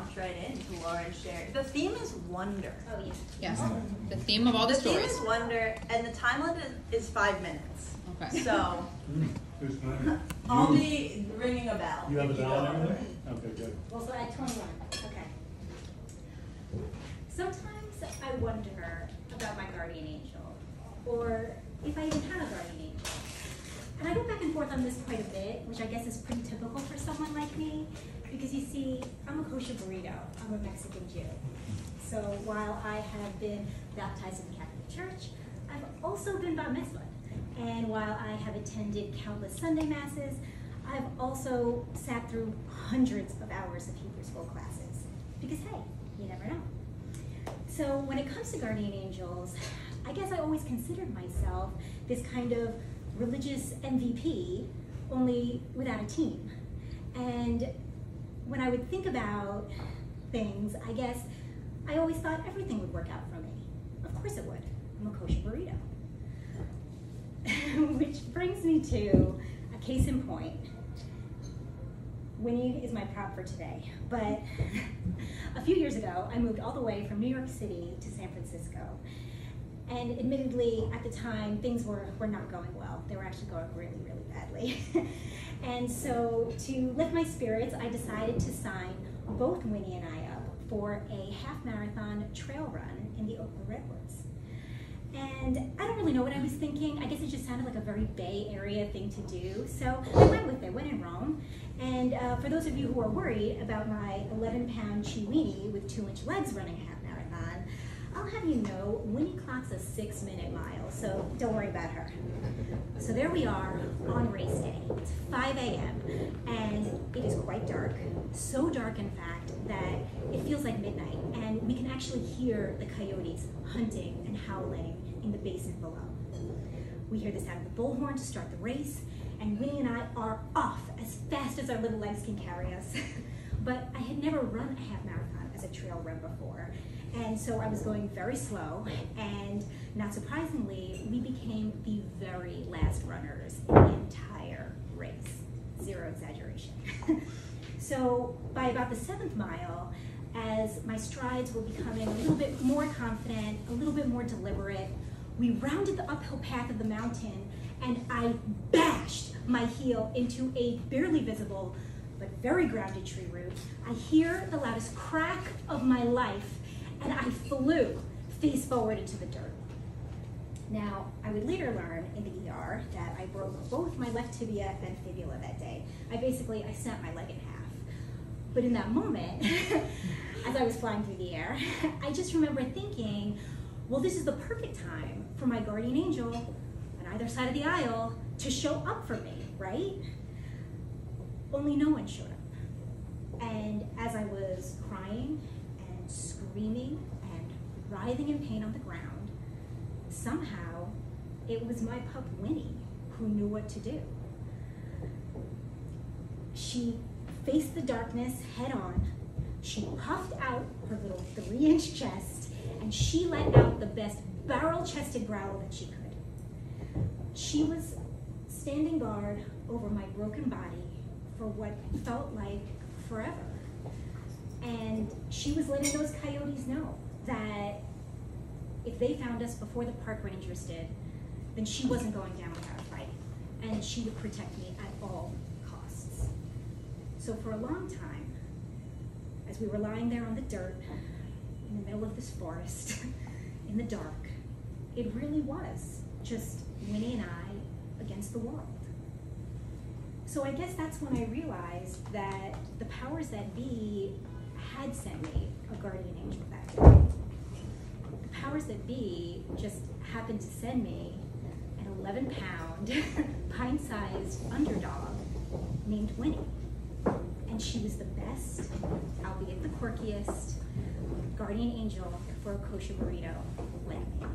launch right into Lauren's share. The theme is wonder. Oh, yes. Yes. The theme of all the stories. The theme is wonder, and the time limit is 5 minutes. Okay. So, Who's playing? I'll be ringing a bell. You have a if bell go and over. everything? Okay, good. Well, so at 21. Okay. Sometimes I wonder about my guardian angel, or if I even have a guardian angel. And I go back and forth on this quite a bit, which I guess is pretty typical for someone like me, because you see, I'm a kosher burrito. I'm a Mexican Jew. So while I have been baptized in the Catholic Church, I've also been bar mitzvahed. And while I have attended countless Sunday masses, I've also sat through hundreds of hours of Hebrew school classes. Because hey, you never know. So when it comes to guardian angels, I guess I always considered myself this kind of religious MVP, only without a team. And when I would think about things, I guess I always thought everything would work out for me. Of course it would. I'm a kosher burrito. Which brings me to a case in point. Winnie is my prop for today, but a few years ago, I moved all the way from New York City to San Francisco. And admittedly, at the time, things were not going well. They were actually going really, really badly. And so to lift my spirits, I decided to sign both Winnie and I up for a half marathon trail run in the Oakland Redwoods. And I don't really know what I was thinking. I guess it just sounded like a very Bay Area thing to do. So I went with it, went in Rome. And for those of you who are worried about my 11-pound Chiweenie with 2-inch legs running a half marathon, I'll have you know, Winnie clocks a 6-minute mile, so don't worry about her. So there we are on race day. It's 5 a.m. and it is quite dark. So dark, in fact, that it feels like midnight, and we can actually hear the coyotes hunting and howling in the basin below. We hear the sound of the bullhorn to start the race, and Winnie and I are off as fast as our little legs can carry us. But I had never run a half marathon as a trail run before, and so I was going very slow, and not surprisingly, we became the very last runners in the entire race. Zero exaggeration. So by about the 7th mile, as my strides were becoming a little bit more confident, a little bit more deliberate, we rounded the uphill path of the mountain, and I bashed my heel into a barely visible but very grounded tree root. I hear the loudest crack of my life, and I flew face forward into the dirt. Now, I would later learn in the ER that I broke both my left tibia and fibula that day. I snapped my leg in half. But in that moment, as I was flying through the air, I just remember thinking, well, this is the perfect time for my guardian angel on either side of the aisle to show up for me, right? Only no one showed up. And as I was crying and screaming and writhing in pain on the ground, somehow it was my pup Winnie who knew what to do. She faced the darkness head on. She puffed out her little 3-inch chest, and she let out the best barrel-chested growl that she could. She was standing guard over my broken body for what felt like forever. And she was letting those coyotes know that if they found us before the park rangers did, then she wasn't going down without a fight, and she would protect me at all costs. So for a long time, as we were lying there on the dirt, in the middle of this forest, in the dark, it really was just Winnie and I against the world. So I guess that's when I realized that the powers that be had sent me a guardian angel that day. The powers that be just happened to send me an 11-pound, pint-sized underdog named Winnie. And she was the best, albeit the quirkiest, guardian angel for a kosher burrito like me.